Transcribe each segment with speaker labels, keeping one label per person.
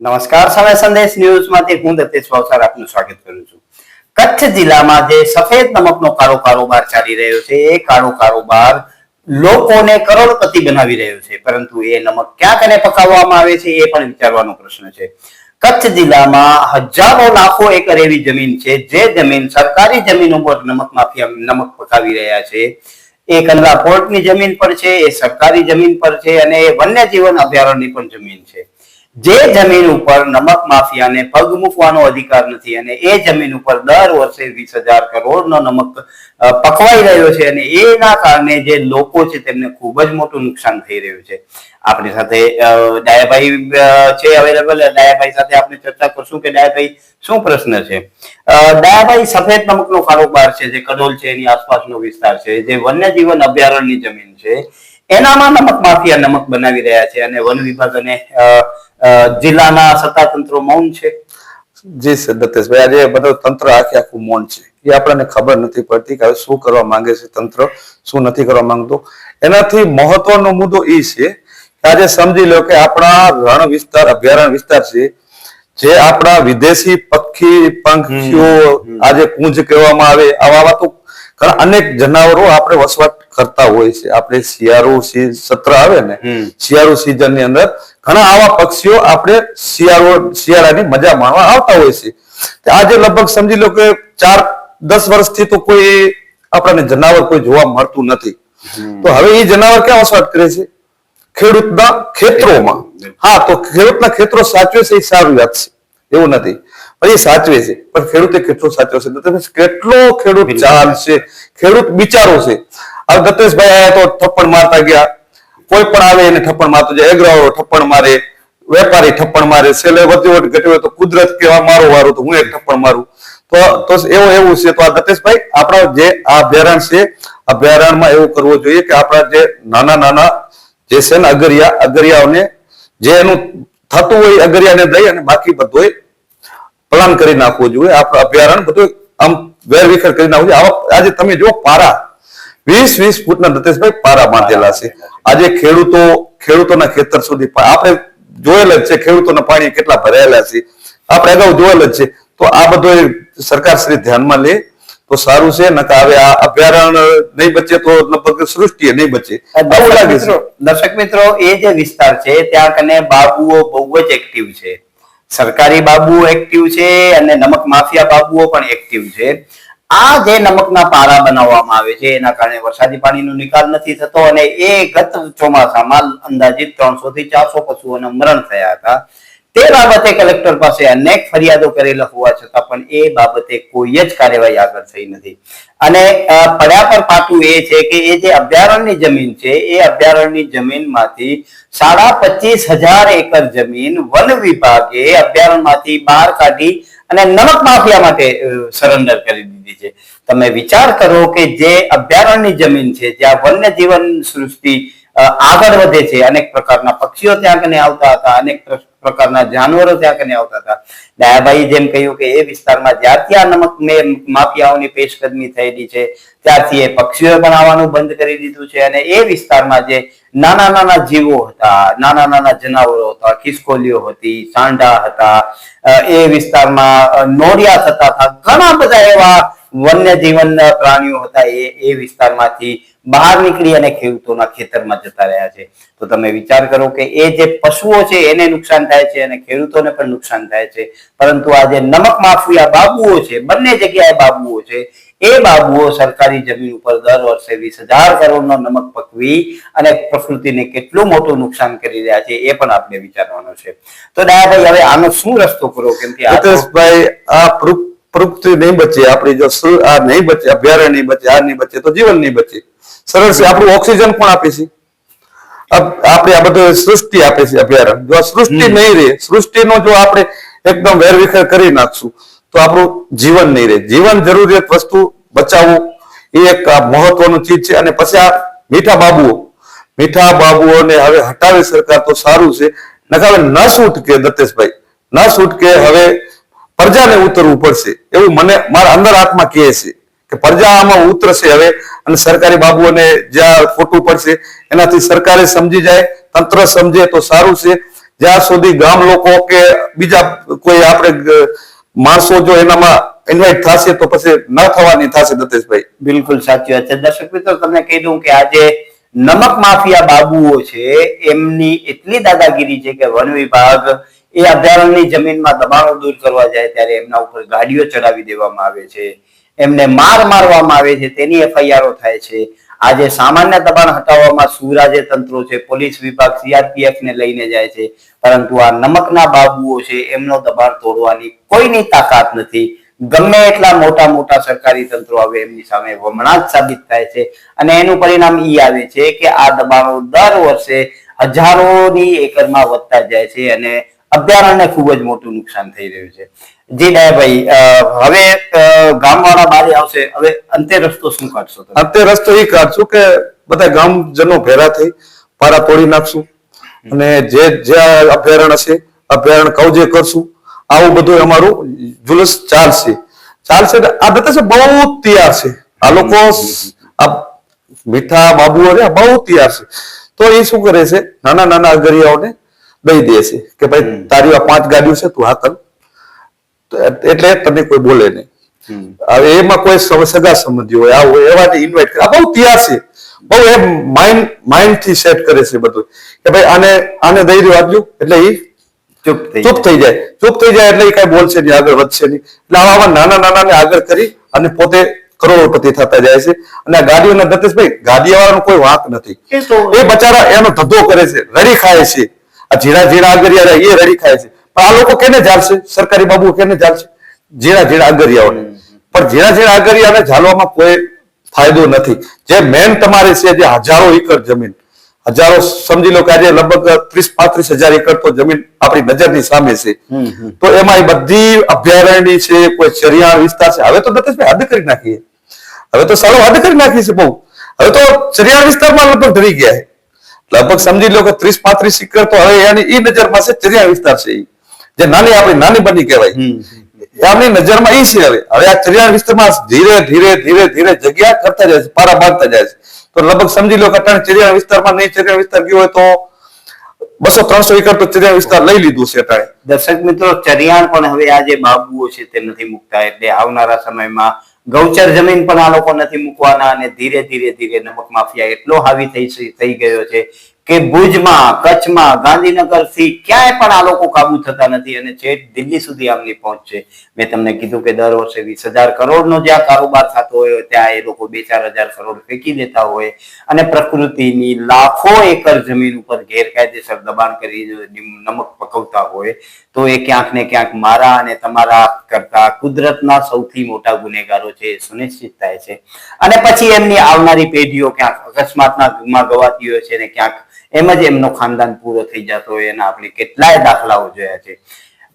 Speaker 1: નમસ્કાર, સમય સંદેશ ન્યૂઝમાંથી હું દત્તેશ ભાવસાર આપનું સ્વાગત કરું છું. કચ્છ જિલ્લામાં જે સફેદ નમકનો કાળો કારોબાર ચાલી રહ્યો છે, એ કાળો કારોબાર લોકોને કરોડપતિ બનાવી રહ્યો છે, પરંતુ એ નમક ક્યાં કને પકાવવામાં આવે છે એ પણ વિચારવાનો પ્રશ્ન છે. કચ્છ જિલ્લામાં હજારો લાખો એકર એવી જમીન છે, જે જમીન સરકારી જમીન ઉપર નમક માફિયા નમક પકાવી રહ્યા છે. એ કંડલા પોર્ટની જમીન પર છે, એ સરકારી જમીન પર છે, અને એ વન્યજીવન અભયારણ્યની પણ જમીન છે. જે જમીન ઉપર નમક માફિયાને પગ મૂકવાનો અધિકાર નથી, અને એ જમીન ઉપર દર વર્ષે 20,000 કરોડનો નમક પકવાઈ રહ્યો છે, અને એના કારણે જે લોકો છે તેમને ખૂબ જ મોટું નુકસાન થઈ રહ્યું છે. આપણી સાથે ડાયાભાઈ છે અવેલેબલ. ડાયાભાઈ સાથે આપણે ચર્ચા કરશું કે ડાયાભાઈ શું પ્રશ્ન છે. ડાયાભાઈ, સફેદ નમકનો કારોબાર છે, જે કડોલ છે એની આસપાસનો વિસ્તાર છે, જે વન્યજીવન અભયારણ્યની જમીન છે, એનામાં નમક માફિયા નમક બનાવી રહ્યા છે, અને વન વિભાગ અને જિલ્લાના સત્તાતંત્રો મૌન છે.
Speaker 2: જી સર, દત્તેશભાઈ, આજે બધું તંત્ર આખું મૌન છે. એ આપણને ખબર નથી પડતી કે હવે શું કરવા માંગે છે તંત્ર, શું નથી કરવા માંગતું. એનાથી મહત્વનો મુદ્દો એ છે કે આજે સમજી લો કે આપણા રણ વિસ્તાર, અભયારણ્ય વિસ્તાર છે, જે આપણા વિદેશી પંખીઓ આજે કુંજ કહેવામાં આવે, આવા તો ઘણા અનેક જનાવરો આપણે વસવાટ કરતા હોય છે. આપણે શિયાળુ સત્ર આવે ને, શિયાળુ સિઝન ની અંદર ઘણા આવા પક્ષીઓ આપણે શિયાળાની મજા માણવા આવતા હોય છે. આજે લગભગ સમજી લો કે 4-10 વર્ષથી તો કોઈ આપણને જનાવર કોઈ જોવા મળતું નથી. તો હવે એ જનાવર ક્યાં વસવાટ કરે છે? ખેડૂતના ખેતરોમાં. હા, તો ખેડૂતના ખેતરો સાચવે છે એ સારી વાત છે, એવું નથી, પણ એ સાચવે છે. પણ ખેડૂતે કેટલો સાચવશે? કેટલો ખેડૂત ચાલશે, ખેડૂત બિચારો છે. હવે દત્તેશભાઈ આયા તો થપ્પડ મારતા ગયા, કોઈ પણ આવે એને થપ્પડ મારતો જાય. એગ્રાવાળો થપ્પડ મારે, વેપારી થપ્પડ મારે, છેલ્લે વધુ ઘટ્યો તો કુદરત કેવા મારો વારો તો હું એક થપ્પડ મારું. તો એવું છે. તો આ દત્તેશભાઈ, આપણા જે આ અભયારણ્ય છે, અભયારણ્યમાં એવું કરવું જોઈએ કે આપણા જે નાના જે છે ને અગરિયાઓને જે એનું થતું હોય અગરિયાને દઈ અને બાકી બધું પ્લાન કરી નાખવું જોઈએ. આપણું અભયારણ્ય બધું આમ વેરવિખેર કરી નાખવું જોઈએ. આજે તમે જો પારા 20-20 ફૂટના દત્તેશભાઈ પારા બાંધેલા છે. આજે ખેડૂતોના ખેતર સુધી આપણે જોયેલ જ છે, ખેડૂતોના પાણી કેટલા ભરાયેલા છે, આપણે અગાઉ જોયેલ જ છે. તો આ બધું સરકાર શ્રી ધ્યાનમાં લે તો સારું છે. નકા હવે આ અભયારણ્ય નહીં બચે તો લગભગ સૃષ્ટિ નહીં બચે.
Speaker 1: દર્શક મિત્રો, એ જે વિસ્તાર છે ત્યાં કને બાબુઓ બહુ જ એક્ટિવ છે. સરકારી બાબુઓ એક્ટિવ છે અને નમક માફિયા બાબુઓ પણ એક્ટિવ છે. આ જે નમકના પારા બનાવવામાં આવે છે એના કારણે વરસાદી પાણીનો નિકાલ નથી થતો, અને એ ગત ચોમાસામાં અંદાજિત 300 થી 400 પશુઓના મરણ થયા હતા. તે બાબતે કલેક્ટર પાસે અનેક ફરિયાદો કરેલા હોવા છતાં પણ એ બાબતે કોઈ જ કાર્યવાહી આગળ થઈ નથી. અને પડ્યા પર પાટું એ છે કે એ જે અભયારણ્યની જમીન છે, એ અભયારણ્યની જમીનમાંથી 25,500 એકર જમીન વન વિભાગે અભયારણ્યમાંથી બહાર કાઢી અને નમક માફિયા માટે સરેન્ડર કરી દીધી છે. તમે વિચાર કરો કે જે અભયારણ્યની જમીન છે, જ્યાં વન્યજીવન સૃષ્ટિ આગળ વધે છે, અનેક પ્રકારના પક્ષીઓ ત્યાં કને આવતા હતા, અનેક પ્રકારના જાનવરો ત્યાં કને આવતા હતા. ડાયાભાઈ જેમ કહ્યું કે એ વિસ્તારમાં જ્યારથી આ નમક માફિયાઓની પેશકદમી થયેલી છે, ત્યારથી એ પક્ષીઓ પણ આવવાનું બંધ કરી દીધું છે. અને એ વિસ્તારમાં જે નાના જીવો હતા, નાના જનાવરો હતા, ખિસકોલીઓ હતી, સાંઢા હતા, એ વિસ્તારમાં નોરિયા થતા હતા, ઘણા બધા એવા વન્યજીવન પ્રાણીઓ હતા, એ વિસ્તારમાંથી બહાર નીકળી અને ખેડૂતોના ખેતરમાં જતા રહ્યા છે. તો તમે વિચાર કરો કે એ જે પશુઓ છે એને નુકસાન થાય છે અને ખેડૂતોને પણ નુકસાન થાય છે. પરંતુ આ જે નમક માફિયા બાબુઓ છે, બંને જગ્યાએ બાબુઓ છે, એ બાબુઓ સરકારી જમીન ઉપર દર વર્ષે 20,000 કરોડનો નમક પકવી અને પ્રકૃતિને કેટલું મોટું નુકસાન કરી રહ્યા છે એ પણ આપણે વિચારવાનું છે. તો ડાયાભાઈ, હવે આનો શું રસ્તો કરો? કેમ કે
Speaker 2: આ પ્રકૃતિ નહીં બચે, આપણી જો આ નહીં બચે, અભયારણ્ય નહીં બચે, આ નહીં બચે તો જીવન નહીં બચે. સરળ છે. આપણું ઓક્સિજન પણ આપે છે, આપણે આ બધું સૃષ્ટિ આપે છે અભયારણ્ય. જો આ સૃષ્ટિ નહીં રહે, સૃષ્ટિનો જો આપણે એકદમ વેરવિખેર કરી નાખશું તો આપણું જીવન નહીં રહે. જીવન જરૂરિયાત વસ્તુ બચાવવું એ એક મહત્વનું ચીજ છે. અને પછી આ મીઠા બાબુઓને હવે હટાવે સરકાર તો સારું છે. નકા ન છૂટકે દત્તેશભાઈ, ન છૂટકે હવે પ્રજાને ઉતરવું પડશે, એવું મને મારા અંદર આત્મા કહે છે કે પ્રજા આમાં ઉતરશે હવે. અને સરકારી બાબુઓને જ્યાં ખોટું પડશે એનાથી સરકારે સમજી જાય, તંત્ર સમજે તો સારું છે. જ્યાં સુધી ગામ લોકો કે બીજા કોઈ આપણે માણસો જો એનામાં ઇન્વાઇટ થશે તો પછી ન થવાની થશે દત્તેશભાઈ.
Speaker 1: બિલકુલ સાચી વાત છે. દર્શક મિત્રો, તમને કહી દઉં કે આજે નમક માફિયા બાબુઓ છે એમની એટલી દાદાગીરી છે કે વન વિભાગ એ અભયારણ્યની જમીનમાં દબાણો દૂર કરવા જાય ત્યારે એમના ઉપર ગાડીઓ ચડાવી દેવામાં આવે છે, એમને મારવામાં આવે છે, તેની એફઆઈઆરો થાય છે. આજે સામાન્ય દબાણ હટાવવામાં સુરાજે તંત્રો છે, પોલીસ વિભાગ સીઆરપીએફ ને લઈને જાય છે, પરંતુ આ નમકના બાબુઓ છે એમનો દબાણ તોડવાની કોઈની તાકાત નથી. ગમે એટલા મોટા મોટા સરકારી તંત્રો આવે એમની સામે વમણાટ સાબિત થાય છે અને એનું પરિણામ ઈ આવે છે કે આ દબાણો દર વર્ષે હજારોની એકરમાં વધતા જાય છે અને અભયારણ્યને ખૂબ જ મોટું નુકસાન થઈ રહ્યું છે. જી ડાયાભાઈ, હવે ગામવાળા બારે આવશે, હવે અંતે રસ્તો શું કાઢશો તમે?
Speaker 2: અંતે રસ્તો એ કાઢશું કે બધા ગામજનો ભેગા થઈ પારા તોડી નાખશું અને જે અભયારણ્ય છે અભયારણ્ય કવજે કરશું. આવું બધું અમારું જુલુસ ચાલશે. આ બધા બહુ તૈયાર છે આ લોકો, આ મીઠા બાબુઓ ને બહુ તૈયાર છે. તો એ શું કરે છે, નાના નાના અગરિયાઓને દઈ દે છે કે ભાઈ તારી આ 5 ગાડીઓ છે, તું હાકલ, એટલે તને કોઈ બોલે નહીં. હવે એમાં કોઈ સગા સંબંધી હોય આવું એવા ઇન્વાઇટ કરે. આ બહુ તૈયાર છે, બહુ એ માઇન્ડ થી સેટ કરે છે બધું કે ભાઈ આને દઈ રહ્યો આજુ એટલે એ ચૂપ થઈ જાય એટલે એ કઈ બોલશે નહીં, આગળ વધશે નહીં. એટલે આવા નાના નાના આગળ કરી અને પોતે કરોડપતિ થતા જાય છે. અને આ ગાડીઓના દત્તેશભાઈ, ગાડીવાળાનો કોઈ વાંક નથી. એ બચારા એનો ધંધો કરે છે, રડી ખાય છે. આ ઝીણા આગરિયા એ રડી ખાય છે, પણ આ લોકો કેને ઝાલશે? સરકારી બાબુ કેને ઝાલશે? ઝીણા આગરિયાઓને. પણ ઝીણા આગરિયાને ઝાલવામાં કોઈ ફાયદો નથી. જે મેન તમારે છે, જે હજારો એકર જમીન, હજારો સમજી લો કે આજે લગભગ 30-35 હજાર એકર તો જમીન આપણી નજરની સામે છે. તો એમાં એ બધી અભયારણ્ય છે, કોઈ ચરિયાણ વિસ્તાર છે. હવે તો દત્તેશભાઈ હદ કરી નાખીએ, હવે તો સારો હદ કરી નાખી છે બહુ. હવે તો ચરિયાણ વિસ્તારમાં લગભગ ધરી ગયા છે. લગભગ સમજી લો કે 30-35 એકર તો હવે એની એ નજરમાં છે ચરિયાણ વિસ્તાર છે, જે આપણી નાની બની કહેવાય. એમની નજરમાં એ છે. હવે આ ચરિયાણ વિસ્તારમાં ધીરે ધીરે જગ્યા કરતા જાય છે, પારા બાંધતા જાય છે. તો લગભગ સમજી લો કે ચરિયાણ વિસ્તારમાં નહીં, ચરિયાણ વિસ્તાર ગયો હોય તો 200-300 એકર તો ચરિયાણ વિસ્તાર લઈ લીધું છે અત્યારે.
Speaker 1: દર્શક મિત્રો, ચરિયાણ પણ હવે આ જે બાબુઓ છે તે નથી મૂકતા, એટલે આવનારા સમયમાં ગૌચર જમીન પણ આ લોકો નથી મૂકવાના અને ધીરે ધીરે નમક માફિયા એટલો હાવી થઈ ગયો છે કે ભુજમાં, કચ્છમાં, ગાંધીનગર થી ક્યાંય પણ આ લોકો કાબુ થતા નથી અને છેક દિલ્હી સુધી આમની પહોંચ છે. મેં તમને કીધું કે દર વર્ષે 20,000 કરોડનો જ્યાં કારોબાર થતો હોય ત્યાં એ લોકો 2-4 હજાર કરોડ ફેંકી દેતા હોય અને પ્રકૃતિની લાખો એકર જમીન ઉપર ગેરકાયદેસર દબાણ કરી નમક પકવતા હોય તો એ ક્યાંક ને ક્યાંક મારા અને તમારા કરતા કુદરતના સૌથી મોટા ગુનેગારો છે એ સુનિશ્ચિત થાય છે. અને પછી એમની આવનારી પેઢીઓ ક્યાંક અકસ્માતના ગવાતી હોય છે અને ક્યાંક એમ જ એમનો ખાનદાન પૂરો થઈ જતો હોય એના આપણે કેટલાય દાખલાઓ જોયા છે.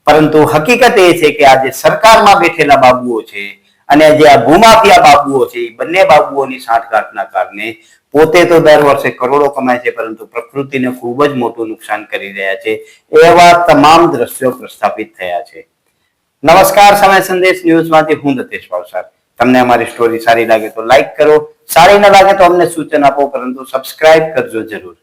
Speaker 1: પરંતુ હકીકત એ છે કે આજે સરકારમાં બેઠેલા બાબુઓ છે અને જે આ ભૂમાફિયા બાબુઓ છે એ બંને બાબુઓની સાંઠગાંઠના કારણે પોતે તો દર વર્ષે કરોડો કમાય છે પરંતુ પ્રકૃતિને ખૂબ જ મોટું નુકસાન કરી રહ્યા છે. એવા તમામ દ્રશ્યો પ્રસ્થાપિત થયા છે. નમસ્કાર, સમય સંદેશ ન્યૂઝમાંથી હું દત્તેશ ભાવસાર. તમને અમારી સ્ટોરી સારી લાગે તો લાઈક કરો, સારી ન લાગે તો અમને સૂચન આપો, પરંતુ સબસ્ક્રાઇબ કરજો જરૂર.